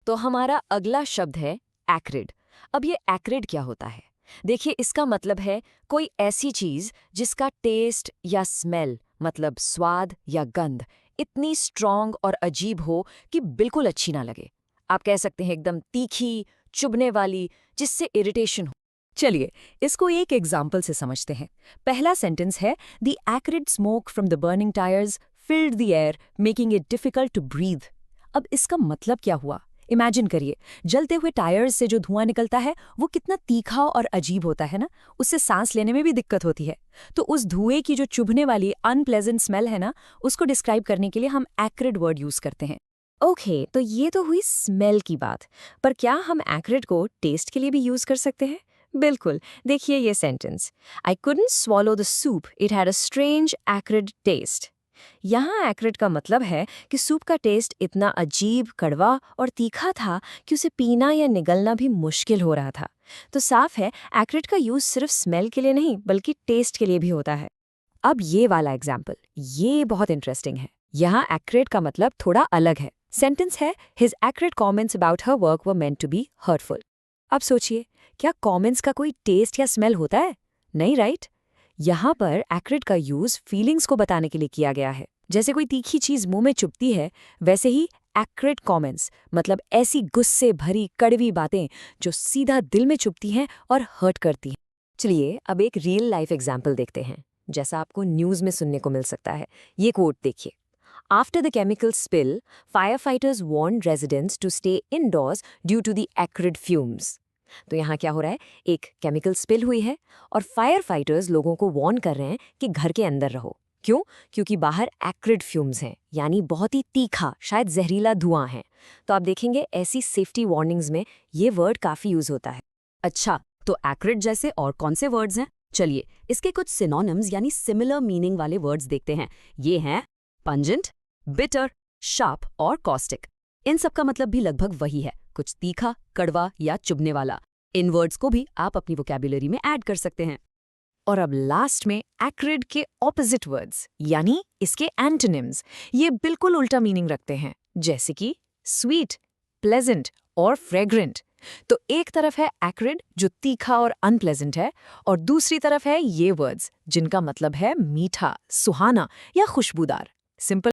तो हमारा अगला शब्द है एक्रिड। अब ये एक्रिड क्या होता है? देखिए, इसका मतलब है कोई ऐसी चीज जिसका टेस्ट या स्मेल, मतलब स्वाद या गंध, इतनी स्ट्रॉन्ग और अजीब हो कि बिल्कुल अच्छी ना लगे। आप कह सकते हैं एकदम तीखी, चुभने वाली, जिससे इरिटेशन हो। चलिए, इसको एक एग्जाम्पल से समझते हैं। पहला सेंटेंस है, the acrid smoke from the burning tyres filled the air, making it difficult to breathe. अब इसका मतलब क्या हुआ? इमेजिन करिए, जलते हुए टायर्स से जो धुआं निकलता है वो कितना तीखा और अजीब होता है ना, उससे सांस लेने में भी दिक्कत होती है। तो उस धुएं की जो चुभने वाली अनप्लेजेंट स्मेल है ना, उसको डिस्क्राइब करने के लिए हम एक्रिड वर्ड यूज करते हैं। ओके, तो ये तो हुई स्मेल की बात, पर क्या हम एक्रिड को टेस्ट के लिए भी यूज कर सकते हैं? बिल्कुल। देखिए ये sentence, I couldn't swallow the soup, it had a strange acrid taste. यहाँ एक्रिड का मतलब है कि सूप का टेस्ट इतना अजीब, कड़वा और तीखा था कि उसे पीना या निगलना भी मुश्किल हो रहा था। तो साफ है, एक्रिड का यूज सिर्फ स्मेल के लिए नहीं बल्कि टेस्ट के लिए भी होता है। अब ये वाला एग्जाम्पल, ये बहुत इंटरेस्टिंग है। यहाँ एक्रिड का मतलब थोड़ा अलग है। सेंटेंस है, his acrid comments about her work were meant to be hurtful. अब सोचिए, क्या कॉमेंट्स का कोई टेस्ट या स्मेल होता है? नहीं, राइट? यहाँ पर एक्रिड का यूज फीलिंग्स को बताने के लिए किया गया है। जैसे कोई तीखी चीज मुंह में चुभती है, वैसे ही एक्रिड कमेंट्स मतलब ऐसी गुस्से भरी कड़वी बातें जो सीधा दिल में चुभती हैं और हर्ट करती हैं। चलिए, अब एक रियल लाइफ एग्जाम्पल देखते हैं, जैसा आपको न्यूज में सुनने को मिल सकता है। ये कोट देखिए, after the chemical spill, fire fighters warn residents to stay indoors due to the acrid fumes. तो यहाँ क्या हो रहा है, एक केमिकल स्पिल हुई है और फायर फाइटर्स लोगों को वार्न कर रहे हैं कि घर के अंदर रहो। क्यों? क्योंकि बाहर एक्रिड फ्यूम्स हैं, यानी बहुत ही तीखा, शायद जहरीला धुआं है। तो आप देखेंगे ऐसी सेफ्टी वार्निंग्स में ये वर्ड काफी यूज होता है। अच्छा, तो एक्रिड जैसे और कौन से वर्ड्स हैं? चलिए, इसके कुछ सिनोनिम्स यानी सिमिलर मीनिंग वाले वर्ड्स देखते हैं। ये हैं पंजेंट, बिटर, शार्प और कॉस्टिक। इन सब का मतलब भी लगभग वही है, कुछ तीखा, कड़वा या चुभने वाला। इन वर्ड्स को भी आप अपनी वोकैबुलरी में ऐड कर सकते हैं। और अब लास्ट में एक्रिड के ऑपोजिट वर्ड्स, यानी इसके एंटोनिम्स, ये बिल्कुल उल्टा मीनिंग रखते हैं, जैसे कि स्वीट, प्लेजेंट और फ्रेग्रेंट। तो एक तरफ है एक्रिड जो तीखा और अनप्लेजेंट है, और दूसरी तरफ है ये वर्ड्स जिनका मतलब है मीठा, सुहाना या खुशबूदार। सिंपल